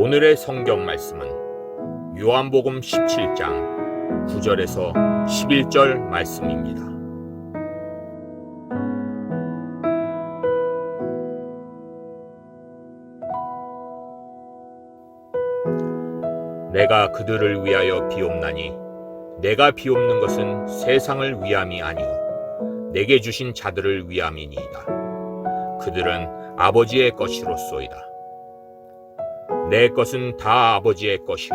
오늘의 성경 말씀은 요한복음 17장 9절에서 11절 말씀입니다. 내가 그들을 위하여 비옵나니 내가 비옵는 것은 세상을 위함이 아니요 내게 주신 자들을 위함이니이다. 그들은 아버지의 것이로소이다. 내 것은 다 아버지의 것이요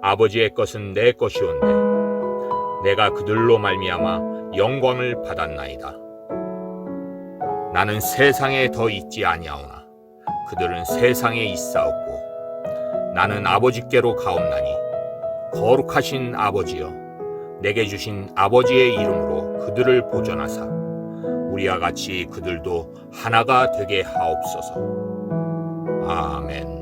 아버지의 것은 내 것이온데 내가 그들로 말미암아 영광을 받았나이다. 나는 세상에 더 있지 아니하오나 그들은 세상에 있사옵고 나는 아버지께로 가옵나니 거룩하신 아버지여 내게 주신 아버지의 이름으로 그들을 보존하사 우리와 같이 그들도 하나가 되게 하옵소서. 아멘.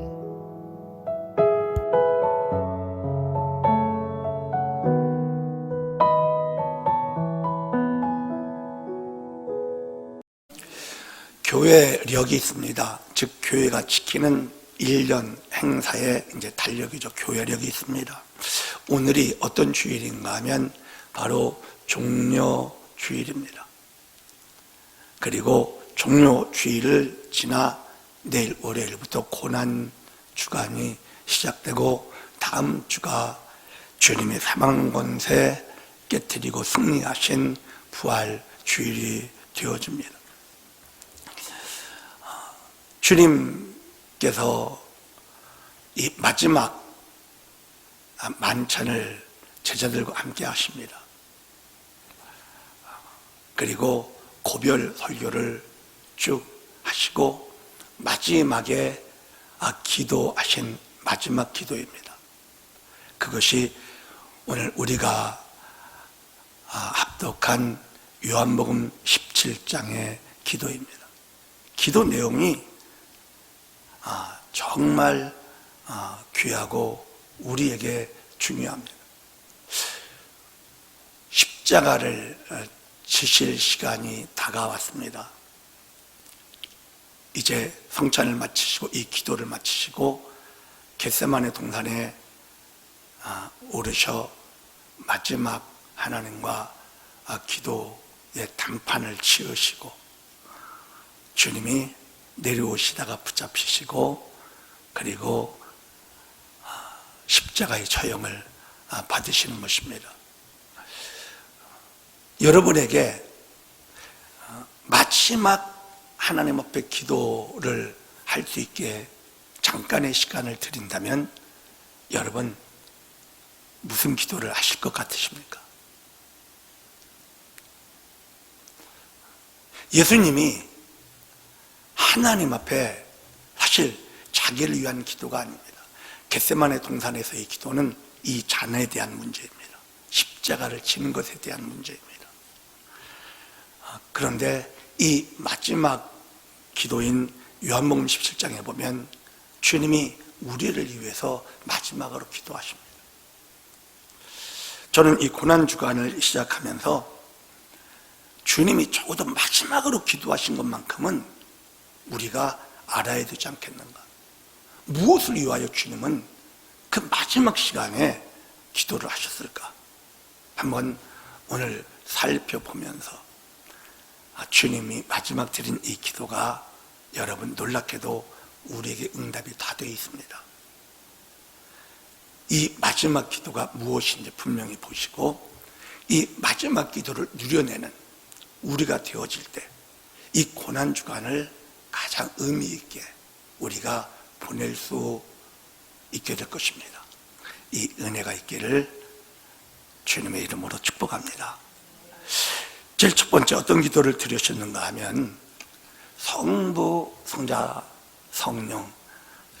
교회력이 있습니다. 즉 교회가 지키는 1년 행사의 이제 달력이죠. 교회력이 있습니다. 오늘이 어떤 주일인가 하면 바로 종료주일입니다. 그리고 종료주일을 지나 내일 월요일부터 고난주간이 시작되고 다음 주가 주님의 사망권세 깨뜨리고 승리하신 부활주일이 되어집니다. 주님께서 이 마지막 만찬을 제자들과 함께 하십니다. 그리고 고별 설교를 쭉 하시고 마지막에 기도하신 마지막 기도입니다. 그것이 오늘 우리가 합독한 요한복음 17장의 기도입니다. 기도 내용이 정말 귀하고 우리에게 중요합니다. 십자가를 지실 시간이 다가왔습니다. 이제 성찬을 마치시고 이 기도를 마치시고 겟세마네 동산에 오르셔 마지막 하나님과 기도의 단판을 지으시고 주님이 내려오시다가 붙잡히시고 그리고 십자가의 처형을 받으시는 것입니다. 여러분에게 마지막 하나님 앞에 기도를 할 수 있게 잠깐의 시간을 드린다면 여러분 무슨 기도를 하실 것 같으십니까? 예수님이 하나님 앞에 사실 자기를 위한 기도가 아닙니다. 겟세마네 동산에서의 기도는 이 잔에 대한 문제입니다. 십자가를 지는 것에 대한 문제입니다. 그런데 이 마지막 기도인 요한복음 17장에 보면 주님이 우리를 위해서 마지막으로 기도하십니다. 저는 이 고난주간을 시작하면서 주님이 적어도 마지막으로 기도하신 것만큼은 우리가 알아야 되지 않겠는가? 무엇을 위하여 주님은 그 마지막 시간에 기도를 하셨을까? 한번 오늘 살펴보면서 주님이 마지막 드린 이 기도가 여러분 놀랍게도 우리에게 응답이 다 되어 있습니다. 이 마지막 기도가 무엇인지 분명히 보시고 이 마지막 기도를 누려내는 우리가 되어질 때 이 고난주간을 가장 의미 있게 우리가 보낼 수 있게 될 것입니다. 이 은혜가 있기를 주님의 이름으로 축복합니다. 제일 첫 번째 어떤 기도를 드리셨는가 하면 성부, 성자, 성령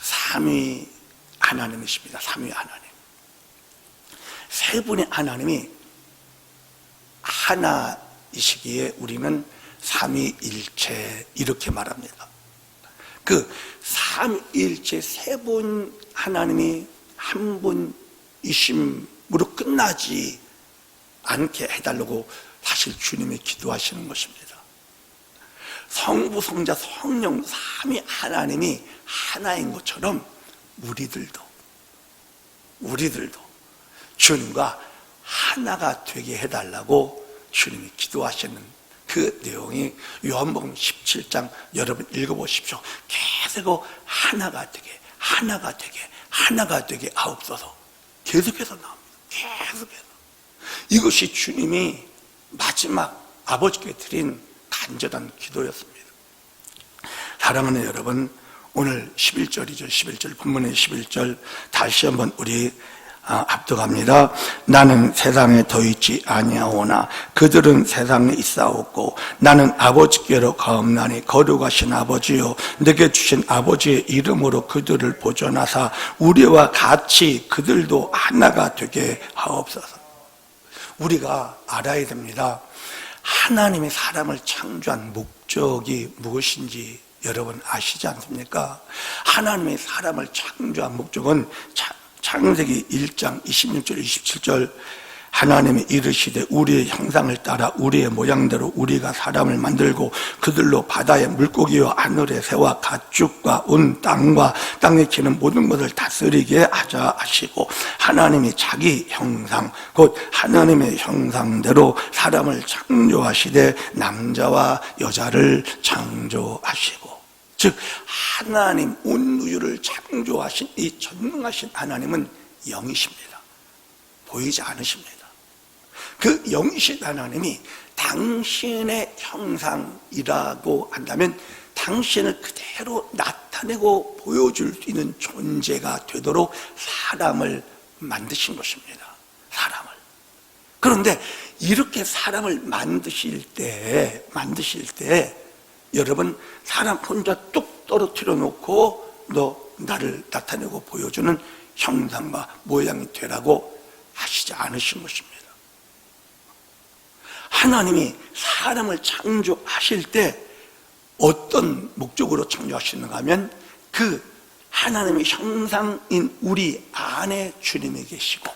삼위 하나님이십니다. 삼위 하나님. 세 분의 하나님이 하나이시기에 우리는 삼위일체 이렇게 말합니다. 그 삼위일체 세 분 하나님이 한 분이심으로 끝나지 않게 해달라고 사실 주님이 기도하시는 것입니다. 성부, 성자, 성령 삼위 하나님이 하나인 것처럼 우리들도 주님과 하나가 되게 해달라고 주님이 기도하시는 그 내용이 요한복음 17장 여러분 읽어보십시오. 계속 하나가 되게 하옵소서 계속해서 나옵니다. 계속해서. 이것이 주님이 마지막 아버지께 드린 간절한 기도였습니다. 사랑하는 여러분, 오늘 11절이죠. 11절, 본문의 11절 다시 한번 우리 압도갑니다. 나는 세상에 더 있지 아니하오나 그들은 세상에 있사옵고 나는 아버지께로 가옵나니 거룩하신 아버지요 내게 주신 아버지의 이름으로 그들을 보존하사 우리와 같이 그들도 하나가 되게 하옵소서. 우리가 알아야 됩니다. 하나님이 사람을 창조한 목적이 무엇인지 여러분 아시지 않습니까? 하나님이 사람을 창조한 목적은 창세기 1장 26절 27절 하나님이 이르시되 우리의 형상을 따라 우리의 모양대로 우리가 사람을 만들고 그들로 바다의 물고기와 하늘의 새와 가축과 온 땅과 땅에 기는 모든 것을 다스리게 하자 하시고 하나님이 자기 형상 곧 하나님의 형상대로 사람을 창조하시되 남자와 여자를 창조하시고 즉 하나님 온 우주를 창조하신 이 전능하신 하나님은 영이십니다. 보이지 않으십니다. 그 영이신 하나님이 당신의 형상이라고 한다면 당신을 그대로 나타내고 보여줄 수 있는 존재가 되도록 사람을 만드신 것입니다. 사람을. 그런데 이렇게 사람을 만드실 때 여러분 사람 혼자 뚝 떨어뜨려 놓고 너 나를 나타내고 보여주는 형상과 모양이 되라고 하시지 않으신 것입니다. 하나님이 사람을 창조하실 때 어떤 목적으로 창조하시는가 하면 그 하나님의 형상인 우리 안에 주님이 계시고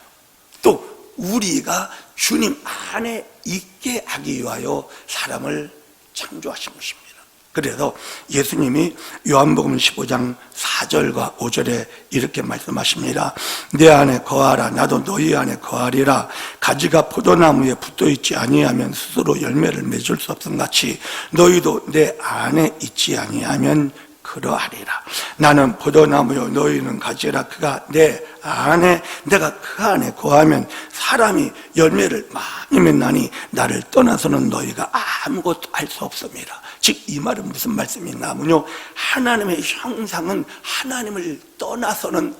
또 우리가 주님 안에 있게 하기 위하여 사람을 창조하신 것입니다. 그래서 예수님이 요한복음 15장 4절과 5절에 이렇게 말씀하십니다. 내 안에 거하라 나도 너희 안에 거하리라. 가지가 포도나무에 붙어있지 아니하면 스스로 열매를 맺을 수 없음같이 너희도 내 안에 있지 아니하면 그러하리라. 나는 포도나무요 너희는 가지라. 그가 내 안에 내가 그 안에 거하면 사람이 열매를 많이 맺나니 나를 떠나서는 너희가 아무것도 할 수 없습니다. 즉 이 말은 무슨 말씀이 있냐면요, 하나님의 형상은 하나님을 떠나서는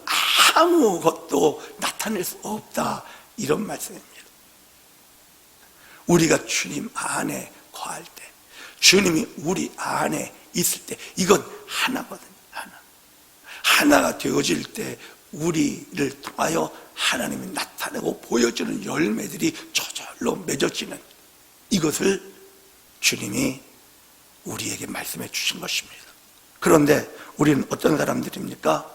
아무것도 나타낼 수 없다, 이런 말씀입니다. 우리가 주님 안에 거할 때, 주님이 우리 안에 있을 때 이건 하나거든요. 하나가 되어질 때 우리를 통하여 하나님이 나타내고 보여주는 열매들이 저절로 맺어지는 이것을 주님이 우리에게 말씀해 주신 것입니다. 그런데 우리는 어떤 사람들입니까?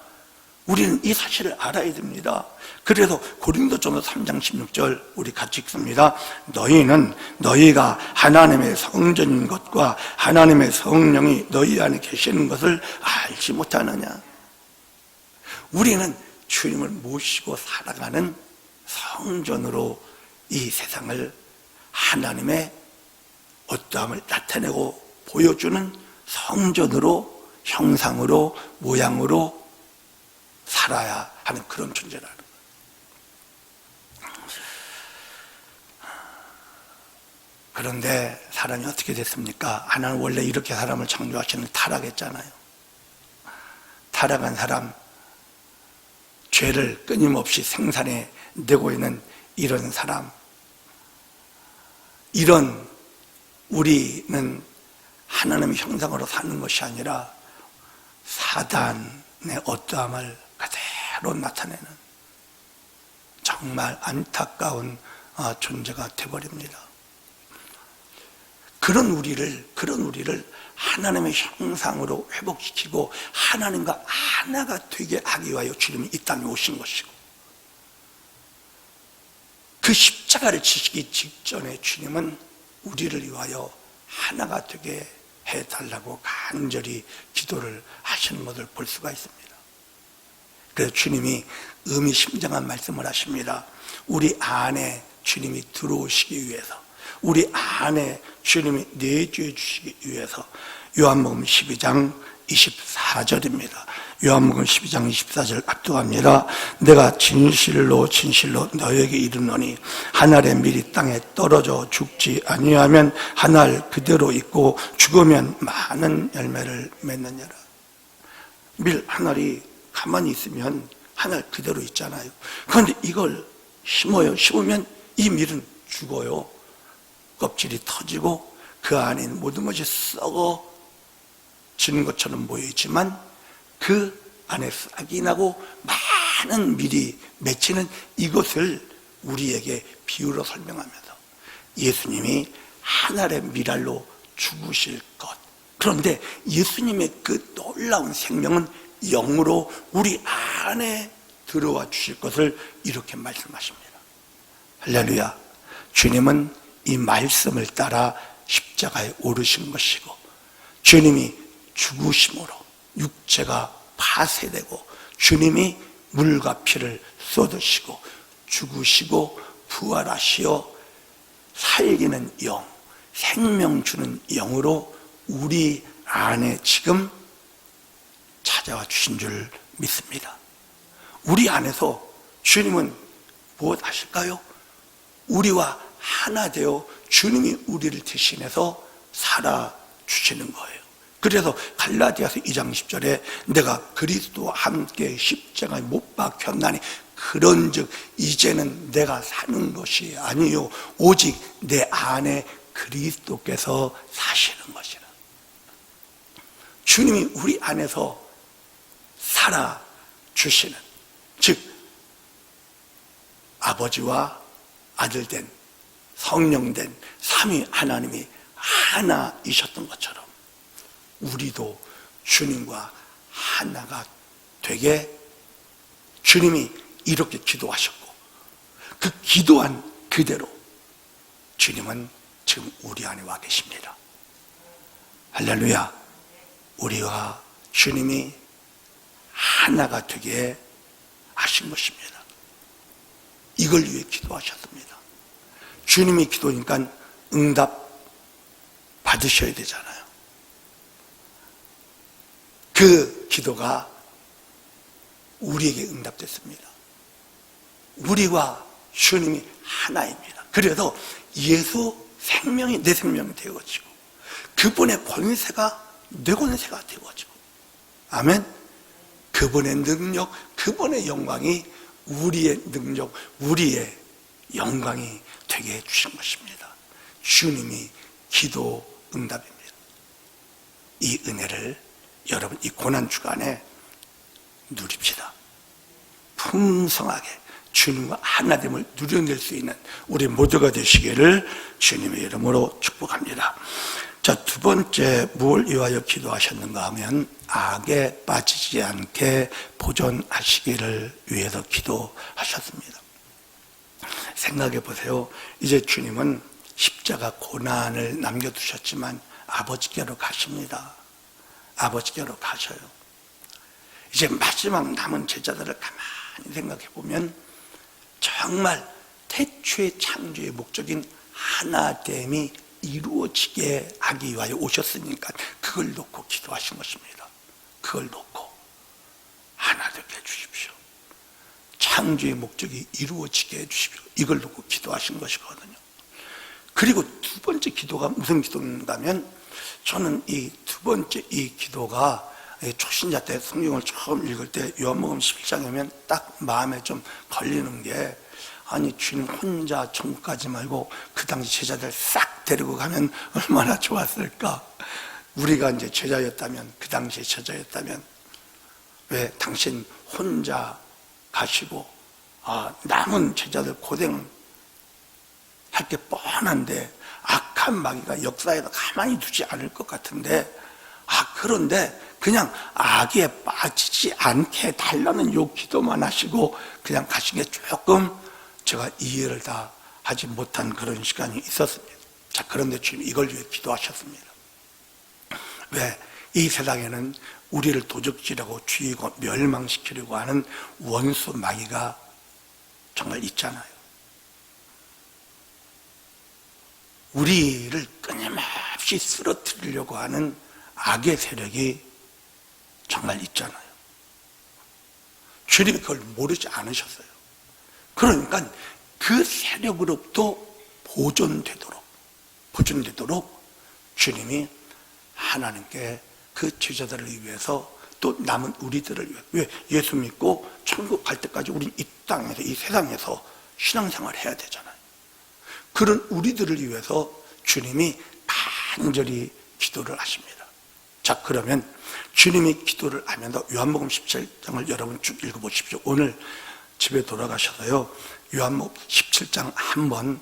우리는 이 사실을 알아야 됩니다. 그래서 고린도전서 3장 16절 우리 같이 읽습니다. 너희는 너희가 하나님의 성전인 것과 하나님의 성령이 너희 안에 계시는 것을 알지 못하느냐. 우리는 주님을 모시고 살아가는 성전으로 이 세상을 하나님의 어떠함을 나타내고 보여주는 성전으로, 형상으로, 모양으로 살아야 하는 그런 존재라는 거예요. 그런데 사람이 어떻게 됐습니까? 하나는 원래 이렇게 사람을 창조하시는 타락했잖아요. 타락한 사람, 죄를 끊임없이 생산해 내고 있는 이런 사람, 이런 우리는 하나님의 형상으로 사는 것이 아니라 사단의 어떠함을 그대로 나타내는 정말 안타까운 존재가 되어버립니다. 그런 우리를 하나님의 형상으로 회복시키고 하나님과 하나가 되게 하기 위하여 주님이 이 땅에 오신 것이고, 그 십자가를 지시기 직전에 주님은 우리를 위하여 하나가 되게 해달라고 간절히 기도를 하시는 것을 볼 수가 있습니다. 그래서 주님이 의미심장한 말씀을 하십니다. 우리 안에 주님이 들어오시기 위해서, 우리 안에 주님이 내주해 주시기 위해서 요한복음 12장 24절입니다. 요한복음 12장 24절 압도합니다. 내가 진실로 진실로 너에게 이르노니 한 알의 밀이 땅에 떨어져 죽지 아니하면 한 알 그대로 있고 죽으면 많은 열매를 맺느니라. 밀 한 알이 가만히 있으면 한 알 그대로 있잖아요. 그런데 이걸 심어요. 심으면 이 밀은 죽어요. 껍질이 터지고 그 안에 있는 모든 것이 썩어지는 것처럼 보이지만 그 안에 싹이 나고 많은 밀이 맺히는 이것을 우리에게 비유로 설명하면서 예수님이 한 알의 밀알로 죽으실 것, 그런데 예수님의 그 놀라운 생명은 영으로 우리 안에 들어와 주실 것을 이렇게 말씀하십니다. 할렐루야. 주님은 이 말씀을 따라 십자가에 오르신 것이고 주님이 죽으심으로 육체가 파쇄되고 주님이 물과 피를 쏟으시고 죽으시고 부활하시어 살기는 영, 생명 주는 영으로 우리 안에 지금 찾아와 주신 줄 믿습니다. 우리 안에서 주님은 무엇 하실까요? 우리와 하나 되어 주님이 우리를 대신해서 살아주시는 거예요. 그래서 갈라디아서 2장 10절에 내가 그리스도와 함께 십자가에 못 박혔나니 그런즉 이제는 내가 사는 것이 아니요 오직 내 안에 그리스도께서 사시는 것이라. 주님이 우리 안에서 살아주시는, 즉 아버지와 아들된 성령된 삼위 하나님이 하나이셨던 것처럼 우리도 주님과 하나가 되게 주님이 이렇게 기도하셨고 그 기도한 그대로 주님은 지금 우리 안에 와 계십니다. 할렐루야. 우리와 주님이 하나가 되게 하신 것입니다. 이걸 위해 기도하셨습니다. 주님이 기도니까 응답 받으셔야 되잖아요. 그 기도가 우리에게 응답됐습니다. 우리와 주님이 하나입니다. 그래서 예수 생명이 내 생명이 되어지고 그분의 권세가 내 권세가 되어지고, 아멘. 그분의 능력, 그분의 영광이 우리의 능력, 우리의 영광이 되게 해주신 것입니다. 주님이 기도 응답입니다. 이 은혜를 여러분 이 고난주간에 누립시다. 풍성하게 주님과 하나됨을 누려낼 수 있는 우리 모두가 되시기를 주님의 이름으로 축복합니다. 자, 두 번째 뭘 위하여 기도하셨는가 하면 악에 빠지지 않게 보존하시기를 위해서 기도하셨습니다. 생각해 보세요. 이제 주님은 십자가 고난을 남겨두셨지만 아버지께로 가십니다. 아버지께로 가셔요. 이제 마지막 남은 제자들을 가만히 생각해 보면 정말 태초의 창조의 목적인 하나됨이 이루어지게 하기 위하여 오셨으니까 그걸 놓고 기도하신 것입니다. 그걸 놓고 하나 되게 해주십시오. 창조의 목적이 이루어지게 해주십시오. 이걸 놓고 기도하신 것이거든요. 그리고 두 번째 기도가 무슨 기도인가 하면 저는 이 두 번째 이 기도가 초신자 때 성경을 처음 읽을 때 요한복음 11장에 보면 딱 마음에 좀 걸리는 게, 아니 주님 혼자 천국 가지 말고 그 당시 제자들 싹 데리고 가면 얼마나 좋았을까. 우리가 이제 제자였다면, 그 당시에 제자였다면 왜 당신 혼자 가시고 남은 제자들 고생할 게 뻔한데 악한 마귀가 역사에서 가만히 두지 않을 것 같은데, 그런데 그냥 악에 빠지지 않게 달라는 요 기도만 하시고 그냥 가신 게 조금 제가 이해를 다 하지 못한 그런 시간이 있었습니다. 자, 그런데 주님 이걸 위해 기도하셨습니다. 왜? 이 세상에는 우리를 도적질하고 죽이고 멸망시키려고 하는 원수 마귀가 정말 있잖아요. 우리를 끊임없이 쓰러뜨리려고 하는 악의 세력이 정말 있잖아요. 주님이 그걸 모르지 않으셨어요. 그러니까 그 세력으로부터 보존되도록 주님이 하나님께 그 제자들을 위해서 또 남은 우리들을 위해, 왜 예수 믿고 천국 갈 때까지 우리 이 땅에서, 이 세상에서 신앙생활을 해야 되잖아요. 그런 우리들을 위해서 주님이 간절히 기도를 하십니다. 자, 그러면 주님이 기도를 하면서 요한복음 17장을 여러분 쭉 읽어보십시오. 오늘 집에 돌아가셔서요, 요한복음 17장 한번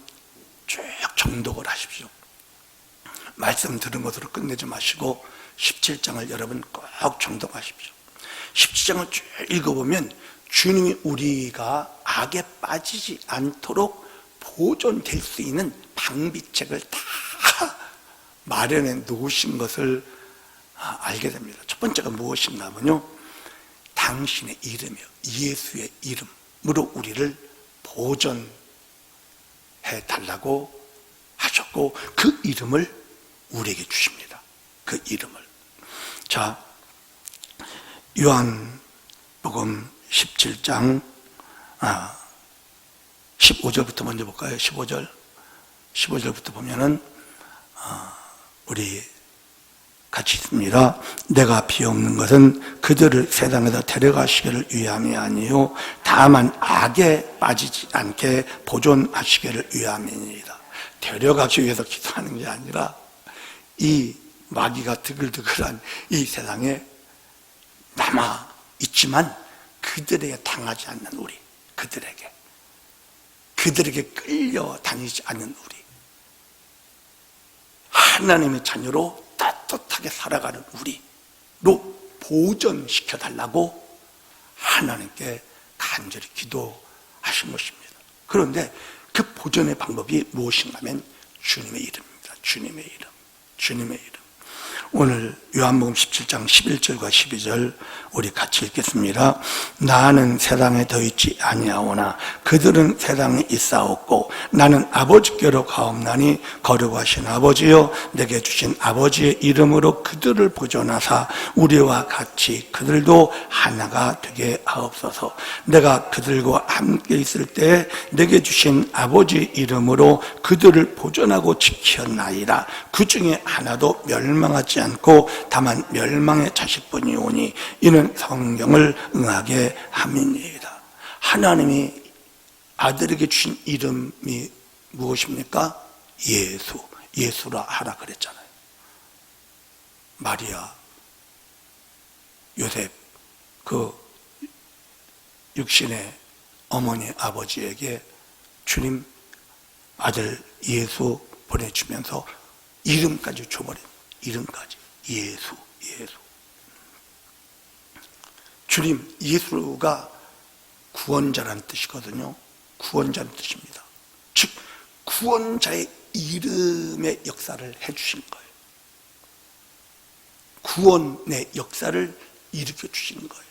쭉 정독을 하십시오. 말씀 들은 것으로 끝내지 마시고 17장을 여러분 꼭 정독하십시오. 17장을 쭉 읽어보면 주님이 우리가 악에 빠지지 않도록 보존될 수 있는 방비책을 다 마련해 놓으신 것을 알게 됩니다. 첫 번째가 무엇인가면요, 당신의 이름이요, 예수의 이름으로 우리를 보존해 달라고 하셨고, 그 이름을 우리에게 주십니다. 그 이름을. 자, 요한복음 17장 15절부터 먼저 볼까요? 15절부터 보면은 우리 같이 있습니다. 내가 비옵는 것은 그들을 세상에서 데려가시기를 위함이 아니요 다만 악에 빠지지 않게 보존하시기를 위함이니이다. 데려가기 위해서 기도하는 게 아니라 이 마귀가 드글드글한 이 세상에 남아 있지만 그들에게 당하지 않는 우리, 그들에게 끌려다니지 않는 우리, 하나님의 자녀로 떳떳하게 살아가는 우리로 보존시켜달라고 하나님께 간절히 기도하신 것입니다. 그런데 그 보존의 방법이 무엇인가 하면 주님의 이름입니다. 주님의 이름. 오늘 요한복음 17장 11절과 12절 우리 같이 읽겠습니다. 나는 세상에 더 있지 아니하오나 그들은 세상에 있사옵고 나는 아버지께로 가옵나니 거룩하신 아버지여 내게 주신 아버지의 이름으로 그들을 보존하사 우리와 같이 그들도 하나가 되게 하옵소서. 내가 그들과 함께 있을 때 내게 주신 아버지의 이름으로 그들을 보존하고 지켰나이다. 그 중에 하나도 멸망하지 않고 다만 멸망의 자식뿐이 오니 이는 성경을 응하게 함이니이다. 하나님이 아들에게 주신 이름이 무엇입니까? 예수라 하라 그랬잖아요. 마리아, 요셉, 그 육신의 어머니 아버지에게 주님 아들 예수 보내주면서 이름까지 줘버린, 이름까지 예수. 주님 예수가 구원자라는 뜻이거든요. 구원자는 뜻입니다. 즉 구원자의 이름의 역사를 해주신 거예요. 구원의 역사를 일으켜 주신 거예요.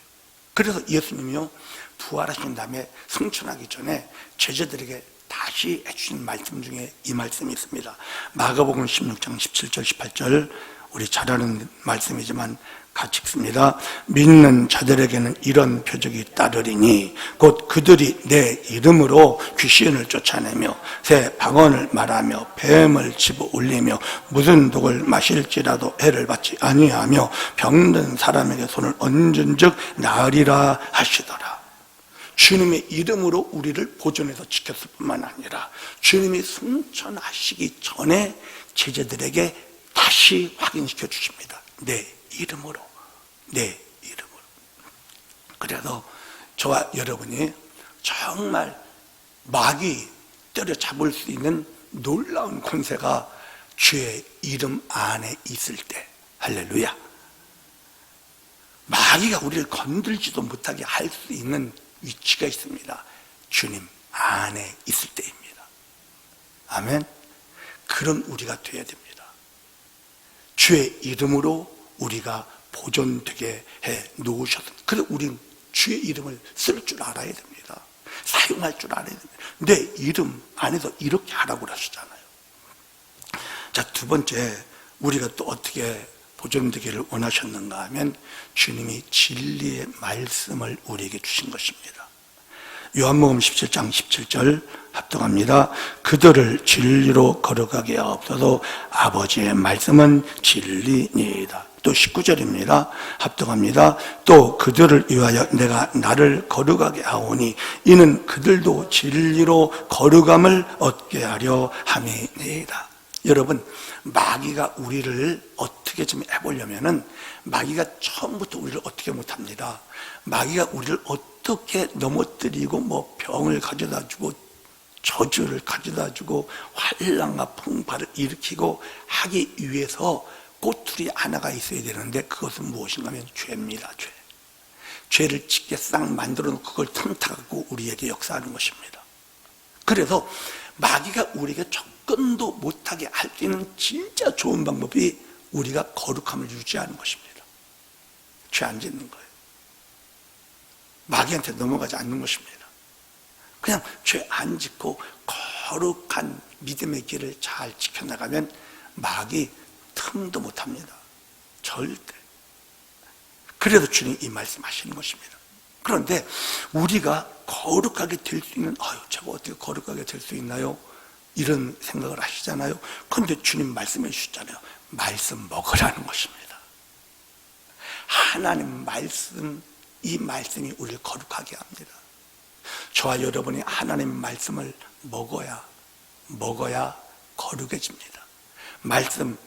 그래서 예수님이요, 부활하신 다음에 승천하기 전에 제자들에게 다시 해주신 말씀 중에 이 말씀이 있습니다. 마가복음 16장 17절 18절 우리 잘 아는 말씀이지만 같이 읽습니다. 믿는 자들에게는 이런 표적이 따르리니 곧 그들이 내 이름으로 귀신을 쫓아내며 새 방언을 말하며 뱀을 집어 올리며 무슨 독을 마실지라도 해를 받지 아니하며 병든 사람에게 손을 얹은 즉 나으리라 하시더라. 주님의 이름으로 우리를 보존해서 지켰을 뿐만 아니라 주님이 승천하시기 전에 제자들에게 다시 확인시켜 주십니다. 내 이름으로. 그래서 저와 여러분이 정말 마귀 때려잡을 수 있는 놀라운 권세가 주의 이름 안에 있을 때, 할렐루야, 마귀가 우리를 건들지도 못하게 할 수 있는 위치가 있습니다. 주님 안에 있을 때입니다. 아멘. 그런 우리가 되어야 됩니다. 주의 이름으로 우리가 보존되게 해 놓으셨습니다. 그래서 우리는 주의 이름을 쓸 줄 알아야 됩니다. 사용할 줄 알아야 됩니다. 내 이름 안에서 이렇게 하라고 그러시잖아요. 자, 두 번째, 우리가 또 어떻게 보존되기를 원하셨는가 하면 주님이 진리의 말씀을 우리에게 주신 것입니다. 요한복음 17장 17절 합독합니다. 그들을 진리로 거룩하게 하옵소서. 아버지의 말씀은 진리니이다. 또 19절입니다. 합독합니다. 또 그들을 위하여 내가 나를 거룩하게 하오니 이는 그들도 진리로 거룩함을 얻게 하려 함이니이다. 여러분, 마귀가 우리를 어떻게 좀 해보려면은 마귀가 처음부터 우리를 어떻게 못합니다. 마귀가 우리를 어떻게 넘어뜨리고 뭐 병을 가져다 주고 저주를 가져다 주고 환난과 풍파를 일으키고 하기 위해서 꼬투리 하나가 있어야 되는데 그것은 무엇인가 하면 죄입니다. 죄를 짓게 싹 만들어 놓고 그걸 틈타고 우리에게 역사하는 것입니다. 그래서 마귀가 우리에게 접근도 못하게 할 수 있는 진짜 좋은 방법이 우리가 거룩함을 유지하는 것입니다. 죄 안 짓는 거예요. 마귀한테 넘어가지 않는 것입니다. 그냥 죄 안 짓고 거룩한 믿음의 길을 잘 지켜나가면 마귀 틈도 못합니다. 절대. 그래서 주님 이 말씀하시는 것입니다. 그런데 우리가 거룩하게 될 수 있는, 제가 어떻게 거룩하게 될 수 있나요? 이런 생각을 하시잖아요. 그런데 주님 말씀해 주셨잖아요. 말씀 먹으라는 것입니다. 하나님 말씀, 이 말씀이 우리를 거룩하게 합니다. 저와 여러분이 하나님 말씀을 먹어야 거룩해집니다. 말씀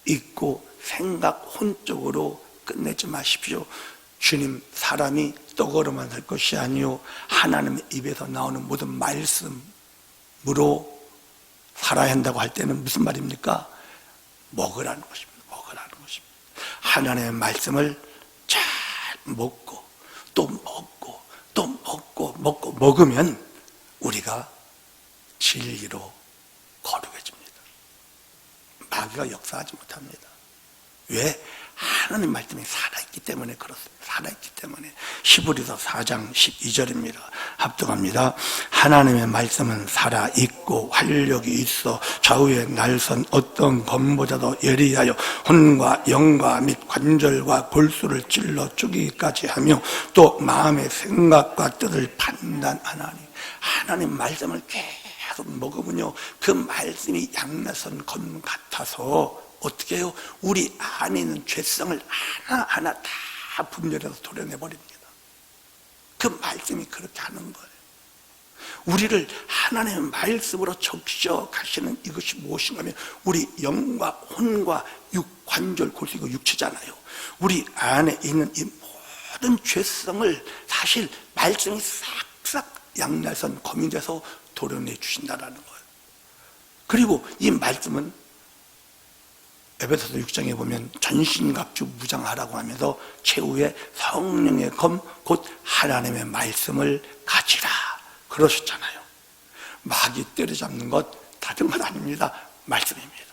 읽고 생각 혼적으로 끝내지 마십시오. 주님, 사람이 떡으로만 살 것이 아니요 하나님의 입에서 나오는 모든 말씀으로 살아야 한다고 할 때는 무슨 말입니까? 먹으라는 것입니다. 먹으라는 것입니다. 하나님의 말씀을 잘 먹고 또 먹고 또 먹고 먹으면 우리가 진리로 거룩해집니다. 마귀가 역사하지 못합니다. 왜? 하나님 말씀이 살아있기 때문에 그렇습니다. 살아있기 때문에. 히브리서 4장 12절입니다. 합독합니다. 하나님의 말씀은 살아있고 활력이 있어 좌우에 날선 어떤 검보다도 예리하여 혼과 영과 및 관절과 골수를 찔러 쪼개기까지 하며 또 마음의 생각과 뜻을 판단하나니. 하나님 말씀을 계속 먹으면요 그 말씀이 양날선 검 같아서 어떻게 해요? 우리 안에 있는 죄성을 하나하나 다 분별해서 도려내버립니다. 그 말씀이 그렇게 하는 거예요. 우리를 하나님의 말씀으로 적셔 가시는 이것이 무엇인가 하면 우리 영과 혼과 관절, 골수, 이거 육체잖아요. 우리 안에 있는 이 모든 죄성을 사실 말씀이 싹싹 양날선 검이 돼서 도려내 주신다는 거예요. 그리고 이 말씀은 에베소서 6장에 보면 전신갑주 무장하라고 하면서 최후의 성령의 검 곧 하나님의 말씀을 가지라 그러셨잖아요. 마귀 때려잡는 것 다른 것 아닙니다. 말씀입니다.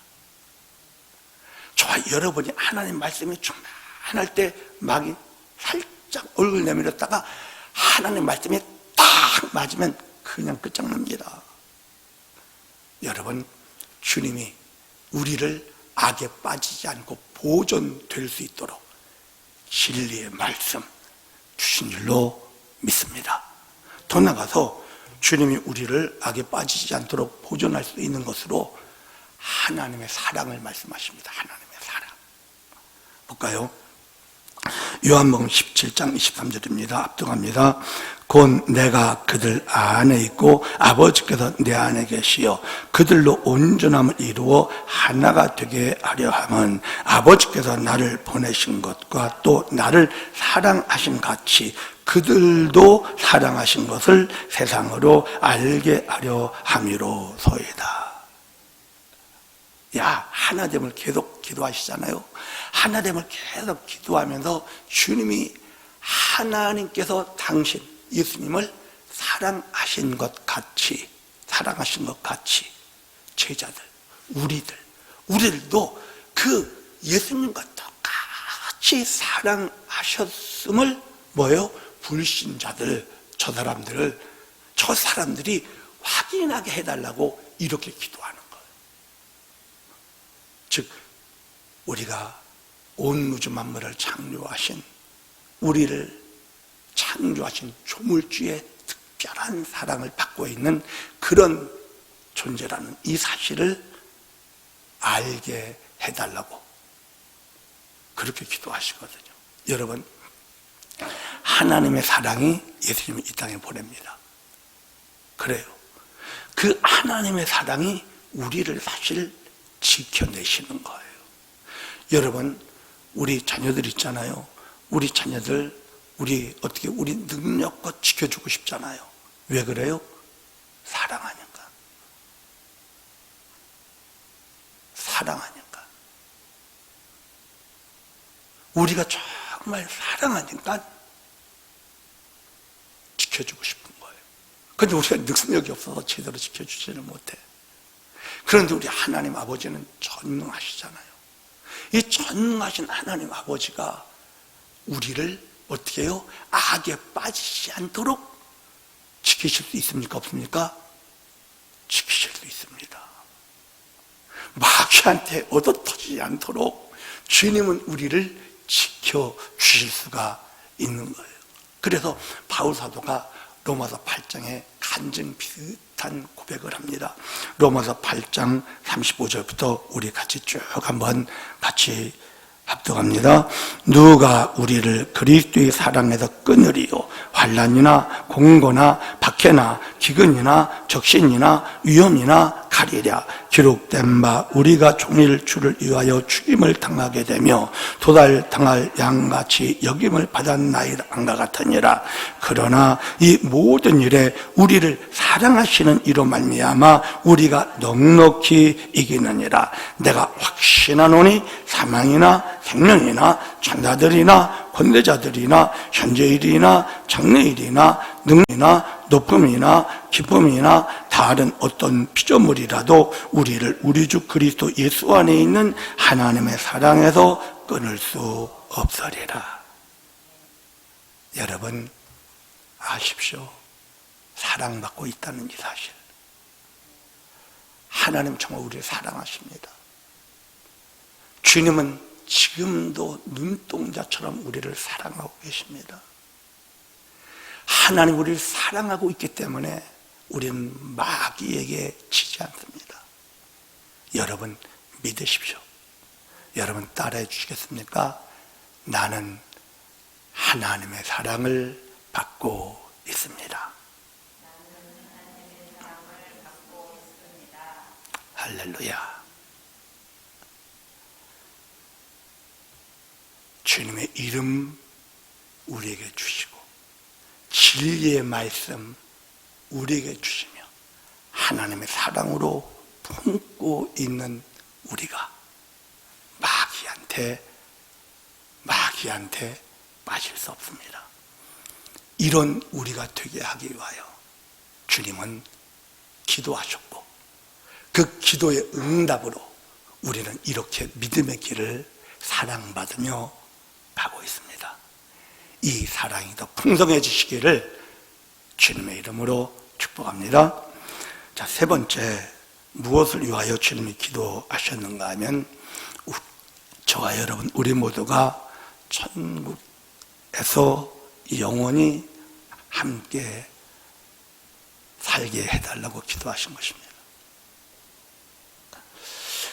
저와 여러분이 하나님 말씀이 충만할 때 마귀 살짝 얼굴 내밀었다가 하나님 말씀이 딱 맞으면 그냥 끝장납니다. 여러분, 주님이 우리를 악에 빠지지 않고 보존될 수 있도록 진리의 말씀 주신 줄로 믿습니다. 더 나아가서 주님이 우리를 악에 빠지지 않도록 보존할 수 있는 것으로 하나님의 사랑을 말씀하십니다. 하나님의 사랑. 볼까요? 요한복음 17장 23절입니다. 합독합니다. 곧 내가 그들 안에 있고 아버지께서 내 안에 계시어 그들로 온전함을 이루어 하나가 되게 하려 함은 아버지께서 나를 보내신 것과 또 나를 사랑하신 같이 그들도 사랑하신 것을 세상으로 알게 하려 함이로소이다. 하나됨을 계속 기도하시잖아요. 하나됨을 계속 기도하면서 주님이 하나님께서 당신 예수님을 사랑하신 것 같이 제자들, 우리들도 그 예수님과 똑같이 같이 사랑하셨음을 뭐예요? 불신자들, 저 사람들이 확인하게 해달라고 이렇게 기도하는 거예요. 즉 우리가 온 우주 만물을 창조하신, 우리를 창조하신 조물주의 특별한 사랑을 받고 있는 그런 존재라는 이 사실을 알게 해달라고 그렇게 기도하시거든요. 여러분, 하나님의 사랑이 예수님을 이 땅에 보냅니다. 그래요. 그 하나님의 사랑이 우리를 사실 지켜내시는 거예요. 여러분, 우리 자녀들 있잖아요. 우리 자녀들 우리 능력껏 지켜주고 싶잖아요. 왜 그래요? 사랑하니까. 우리가 정말 사랑하니까 지켜주고 싶은 거예요. 그런데 우리가 능력이 없어서 제대로 지켜주지는 못해. 그런데 우리 하나님 아버지는 전능하시잖아요. 이 전능하신 하나님 아버지가 우리를 어떻게 해요? 악에 빠지지 않도록 지키실 수 있습니까? 없습니까? 지키실 수 있습니다. 마귀한테 얻어터지지 않도록 주님은 우리를 지켜주실 수가 있는 거예요. 그래서 바울 사도가 로마서 8장에 간증 비슷한 고백을 합니다. 로마서 8장 35절부터 우리 같이 쭉 한번 같이 합독합니다. 누가 우리를 그리스도의 사랑에서 끊으리요? 환난이나 공고나 박해나 기근이나 적신이나 위험이나 가리랴. 기록된 바 우리가 종일 주를 위하여 죽임을 당하게 되며 도달당할 양같이 여김을 받았나이다 같으니라. 그러나 이 모든 일에 우리를 사랑하시는 이로 말미암아 우리가 넉넉히 이기느니라. 내가 확신하노니 사망이나 생명이나 천사들이나 권세자들이나 현재일이나 장래일이나 능이나 높음이나 기쁨이나 다른 어떤 피조물이라도 우리를 우리 주 그리스도 예수 안에 있는 하나님의 사랑에서 끊을 수 없으리라. 여러분 아십시오. 사랑받고 있다는 이 사실. 하나님 정말 우리를 사랑하십니다. 주님은 지금도 눈동자처럼 우리를 사랑하고 계십니다. 하나님 우리를 사랑하고 있기 때문에 우리는 마귀에게 지지 않습니다. 여러분 믿으십시오. 여러분 따라해 주시겠습니까? 나는 하나님의 사랑을 받고 있습니다. 할렐루야. 주님의 이름 우리에게 주시고 진리의 말씀 우리에게 주시며 하나님의 사랑으로 품고 있는 우리가 마귀한테 빠질 수 없습니다. 이런 우리가 되게 하기 위하여 주님은 기도하셨고 그 기도의 응답으로 우리는 이렇게 믿음의 길을 사랑받으며 가고 있습니다. 이 사랑이 더 풍성해지시기를 주님의 이름으로 축복합니다. 자, 세 번째, 무엇을 위하여 주님이 기도하셨는가 하면 저와 여러분 우리 모두가 천국에서 영원히 함께 살게 해달라고 기도하신 것입니다.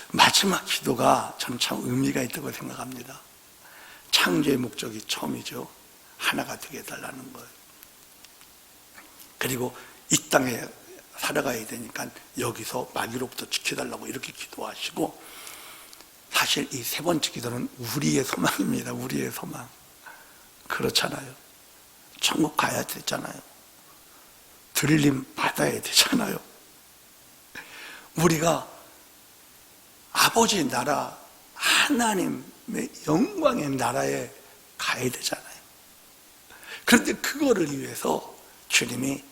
마지막 기도가 저는 참 의미가 있다고 생각합니다. 창조의 목적이 처음이죠. 하나가 되게 해달라는 거예요. 그리고 이 땅에 살아가야 되니까 여기서 마귀로부터 지켜달라고 이렇게 기도하시고, 사실 이 세 번째 기도는 우리의 소망입니다. 우리의 소망. 그렇잖아요. 천국 가야 되잖아요. 들림 받아야 되잖아요. 우리가 아버지 나라, 하나님의 영광의 나라에 가야 되잖아요. 그런데 그거를 위해서 주님이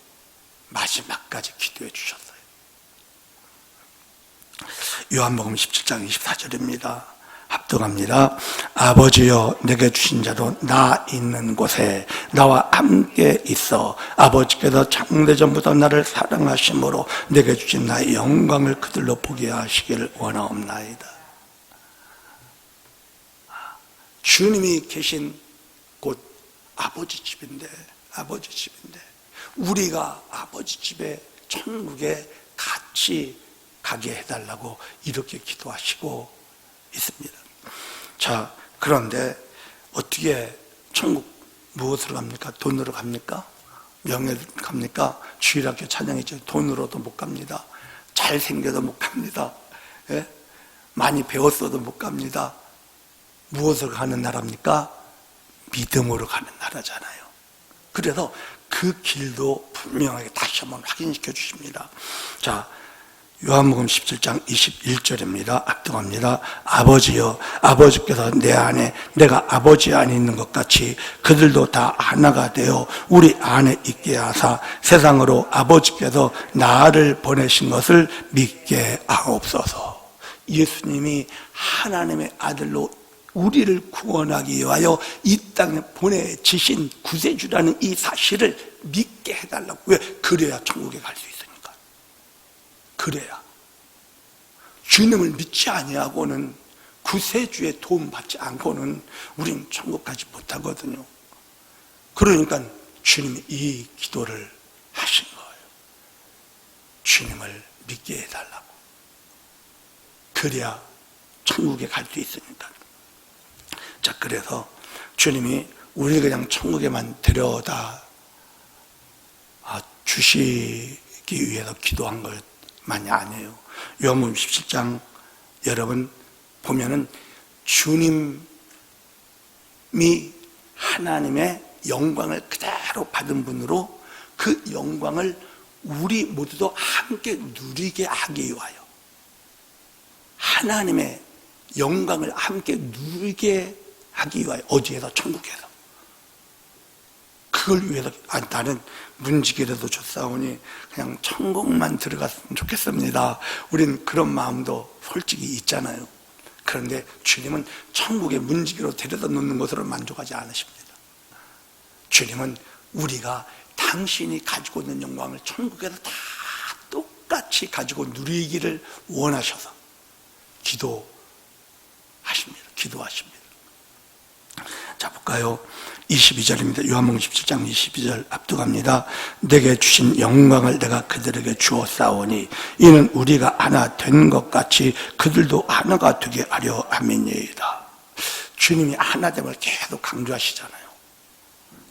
마지막까지 기도해 주셨어요. 요한복음 17장 24절입니다. 압도합니다. 아버지여, 내게 주신 자도 나 있는 곳에 나와 함께 있어 아버지께서 창대전부터 나를 사랑하심으로 내게 주신 나의 영광을 그들로 보게 하시기를 원하옵나이다. 주님이 계신 곳 아버지 집인데 우리가 아버지 집에 천국에 같이 가게 해달라고 이렇게 기도하시고 있습니다. 자, 그런데 어떻게 천국 무엇으로 갑니까? 돈으로 갑니까? 명예로 갑니까? 주일학교 찬양이죠. 돈으로도 못 갑니다. 잘생겨도 못 갑니다. 예? 많이 배웠어도 못 갑니다. 무엇으로 가는 나라입니까? 믿음으로 가는 나라잖아요. 그래서 그 길도 분명하게 다시 한번 확인시켜 주십니다. 자, 요한복음 17장 21절입니다. 압도합니다. 아버지여, 아버지께서 내 안에 내가 아버지 안에 있는 것 같이 그들도 다 하나가 되어 우리 안에 있게 하사 세상으로 아버지께서 나를 보내신 것을 믿게 하옵소서. 예수님이 하나님의 아들로 우리를 구원하기 위하여 이 땅에 보내지신 구세주라는 이 사실을 믿게 해달라고. 왜? 그래야 천국에 갈 수 있으니까. 그래야. 주님을 믿지 아니하고는, 구세주의 도움 받지 않고는 우린 천국 가지 못하거든요. 그러니까 주님이 이 기도를 하신 거예요. 주님을 믿게 해달라고. 그래야 천국에 갈 수 있으니까. 자, 그래서 주님이 우리를 그냥 천국에만 데려다 주시기 위해서 기도한 것만이 아니에요. 요한복음 17장 여러분 보면은 주님이 하나님의 영광을 그대로 받은 분으로 그 영광을 우리 모두도 함께 누리게 하기 위하여, 하나님의 영광을 함께 누리게 하기 위하여, 어디에서? 천국에서. 그걸 위해서 나는 문지기라도 줬사오니 그냥 천국만 들어갔으면 좋겠습니다. 우린 그런 마음도 솔직히 있잖아요. 그런데 주님은 천국에 문지기로 데려다 놓는 것으로 만족하지 않으십니다. 주님은 우리가 당신이 가지고 있는 영광을 천국에서 다 똑같이 가지고 누리기를 원하셔서 기도하십니다. 자, 볼까요? 22절입니다. 요한복음 17장 22절 압도합니다. 내게 주신 영광을 내가 그들에게 주었사오니 이는 우리가 하나 된 것 같이 그들도 하나가 되게 하려 함이니이다. 주님이 하나됨을 계속 강조하시잖아요.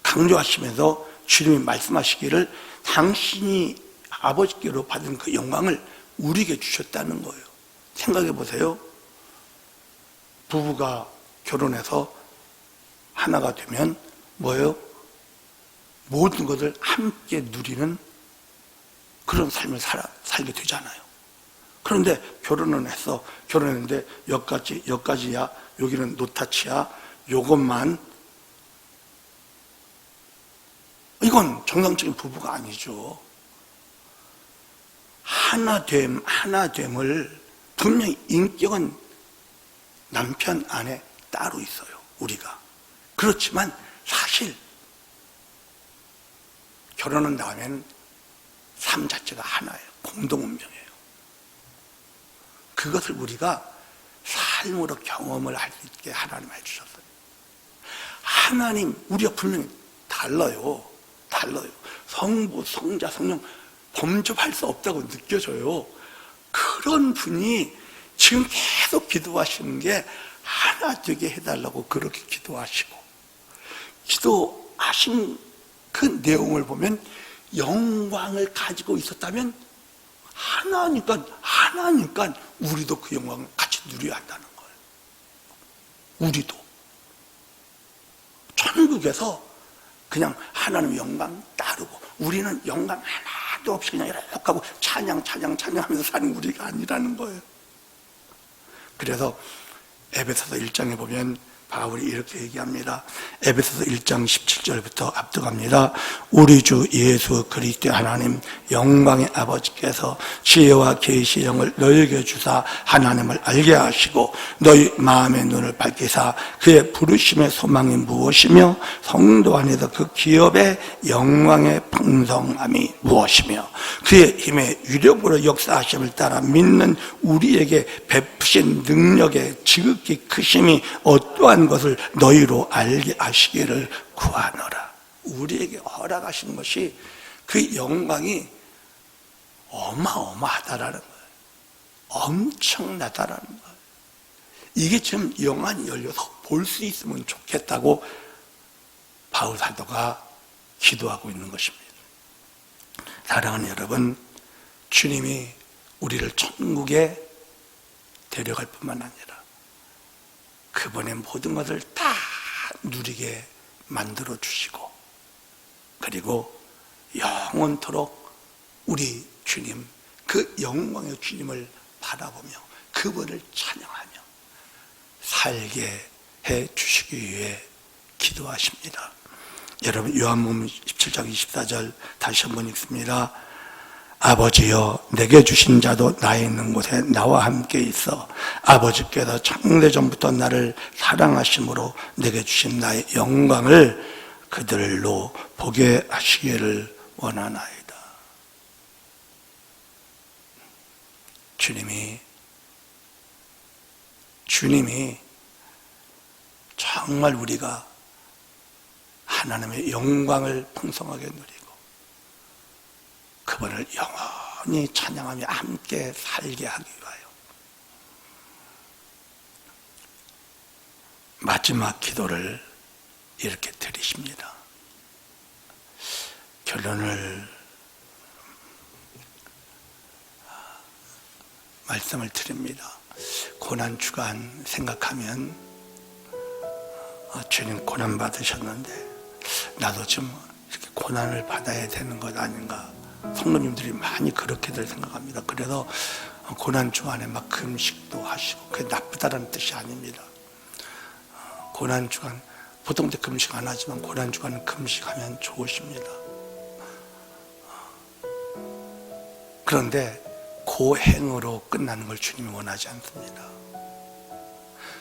강조하시면서 주님이 말씀하시기를 당신이 아버지께로 받은 그 영광을 우리에게 주셨다는 거예요. 생각해 보세요. 부부가 결혼해서 하나가 되면 뭐예요? 모든 것을 함께 누리는 그런 삶을 살게 되잖아요. 그런데 결혼했는데 여기까지야, 여기는 노타치야, 요것만, 이건 정상적인 부부가 아니죠. 하나됨을 분명히 인격은 남편 안에 따로 있어요, 우리가. 그렇지만 사실 결혼한 다음에는 삶 자체가 하나예요. 공동운명이에요. 그것을 우리가 삶으로 경험을 할 수 있게 하나님 해주셨어요. 하나님, 우리가 분명히 달라요. 성부, 성자, 성령 범접할 수 없다고 느껴져요. 그런 분이 지금 계속 기도하시는 게 하나 되게 해달라고 그렇게 기도하시고, 기도하신 그 내용을 보면 영광을 가지고 있었다면 하나니까 우리도 그 영광을 같이 누려야 한다는 거예요. 우리도 천국에서 그냥 하나님의 영광 따르고 우리는 영광 하나도 없이 그냥 이렇게 하고 찬양하면서 사는 우리가 아니라는 거예요. 그래서 에베소서 1장에 보면 바울이 이렇게 얘기합니다. 에베소서 1장 17절부터 압도갑니다. 우리 주 예수 그리스도 하나님 영광의 아버지께서 지혜와 계시의 영을 너희에게 주사 하나님을 알게 하시고 너희 마음의 눈을 밝히사 그의 부르심의 소망이 무엇이며 성도 안에서 그 기업의 영광의 풍성함이 무엇이며 그의 힘의 위력으로 역사하심을 따라 믿는 우리에게 베푸신 능력의 지극히 크심이 어떠한 것을 너희로 알게 하시기를 구하노라. 우리에게 허락하신 것이 그 영광이 어마어마하다라는 거예요. 엄청나다라는 거예요. 이게 지금 영안이 열려서 볼 수 있으면 좋겠다고 바울 사도가 기도하고 있는 것입니다. 사랑하는 여러분, 주님이 우리를 천국에 데려갈 뿐만 아니라 그분의 모든 것을 다 누리게 만들어 주시고 그리고 영원토록 우리 주님, 그 영광의 주님을 바라보며 그분을 찬양하며 살게 해 주시기 위해 기도하십니다. 여러분, 요한복음 17장 24절 다시 한번 읽습니다. 아버지여, 내게 주신 자도 나에 있는 곳에 나와 함께 있어 아버지께서 창세전부터 나를 사랑하심으로 내게 주신 나의 영광을 그들로 보게 하시기를 원하나이다. 주님이 정말 우리가 하나님의 영광을 풍성하게 누리고 그분을 영원히 찬양하며 함께 살게 하기 위하여 마지막 기도를 이렇게 드리십니다. 결론을 말씀을 드립니다. 고난주간 생각하면 주님 고난 받으셨는데 나도 좀 이렇게 고난을 받아야 되는 것 아닌가, 성도님들이 많이 그렇게들 생각합니다. 그래서 고난주간에 막 금식도 하시고, 그게 나쁘다는 뜻이 아닙니다. 고난주간 보통 때 금식 안 하지만 고난주간은 금식하면 좋으십니다. 그런데 고행으로 끝나는 걸 주님이 원하지 않습니다.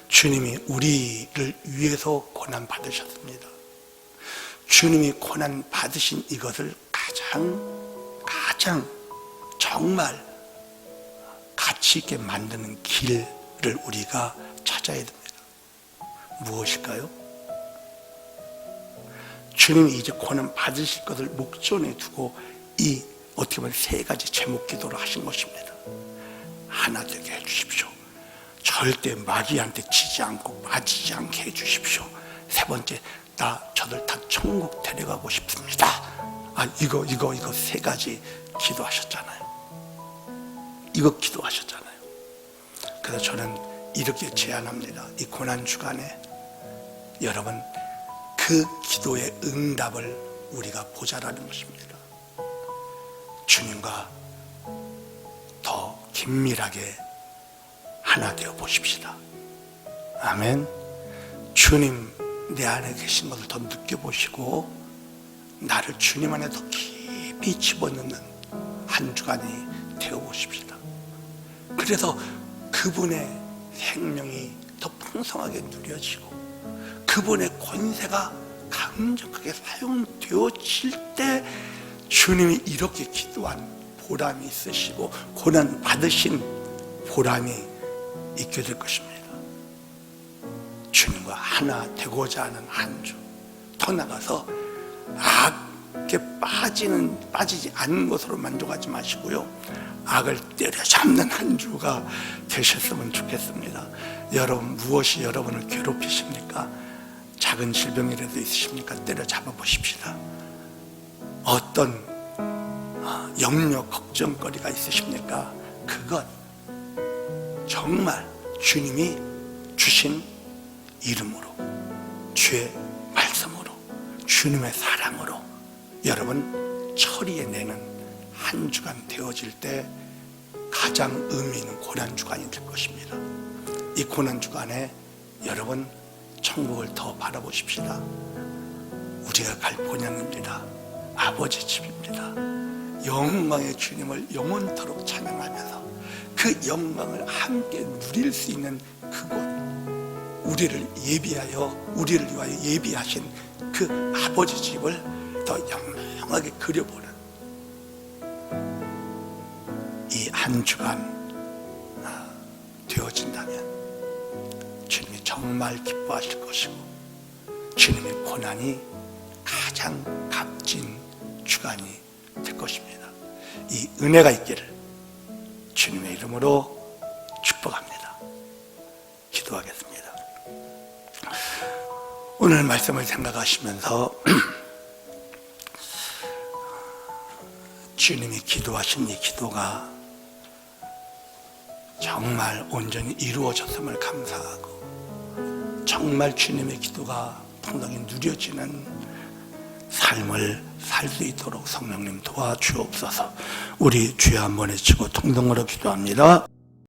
주님이 우리를 위해서 고난 받으셨습니다. 주님이 고난 받으신 이것을 가장 정말 가치 있게 만드는 길을 우리가 찾아야 됩니다. 무엇일까요? 주님이 이제 고난 받으실 것을 목전에 두고 이 어떻게 보면 세 가지 제목 기도를 하신 것입니다. 하나 되게 해주십시오. 절대 마귀한테 지지 않고 빠지지 않게 해주십시오. 세 번째, 저들 다 천국 데려가고 싶습니다. 이거 세 가지 기도하셨잖아요. 이거 기도하셨잖아요. 그래서 저는 이렇게 제안합니다. 이 고난주간에 여러분 그 기도의 응답을 우리가 보자라는 것입니다. 주님과 더 긴밀하게 하나 되어 보십시다. 아멘. 주님 내 안에 계신 것을 더 느껴보시고 나를 주님 안에 더 깊이 집어넣는 한 주간이 되어 보십시다. 그래서 그분의 생명이 더 풍성하게 누려지고 그분의 권세가 강력하게 사용되어질 때 주님이 이렇게 기도한 보람이 있으시고 고난 받으신 보람이 있게 될 것입니다. 주님과 하나 되고자 하는 한 주, 더 나가서 악에 빠지지 않는 것으로 만족하지 마시고요, 악을 때려잡는 한 주가 되셨으면 좋겠습니다. 여러분, 무엇이 여러분을 괴롭히십니까? 작은 질병이라도 있으십니까? 때려잡아 보십시다. 어떤 염려, 걱정거리가 있으십니까? 그것 정말 주님이 주신 이름으로, 주의 말씀으로, 주님의 사랑으로 여러분 처리해내는 한 주간 되어질 때 가장 의미 있는 고난주간이 될 것입니다. 이 고난주간에 여러분 천국을 더 바라보십시다. 우리가 갈 본향입니다. 아버지 집입니다. 영광의 주님을 영원토록 찬양하면서 그 영광을 함께 누릴 수 있는 그곳, 우리를 위하여 예비하신 그 아버지 집을 더 영롱하게 그려보는 이 한 주간 되어진다면 주님이 정말 기뻐하실 것이고, 주님의 고난이 가장 값진 주간이 될 것입니다. 이 은혜가 있기를 주님의 이름으로 축복합니다. 기도하겠습니다. 오늘 말씀을 생각하시면서 주님이 기도하신 이 기도가 정말 온전히 이루어졌음을 감사하고, 정말 주님의 기도가 풍성히 누려지는 삶을 살 수 있도록 성령님 도와주옵소서. 우리 주여 한번 외치고 통성으로 기도합니다.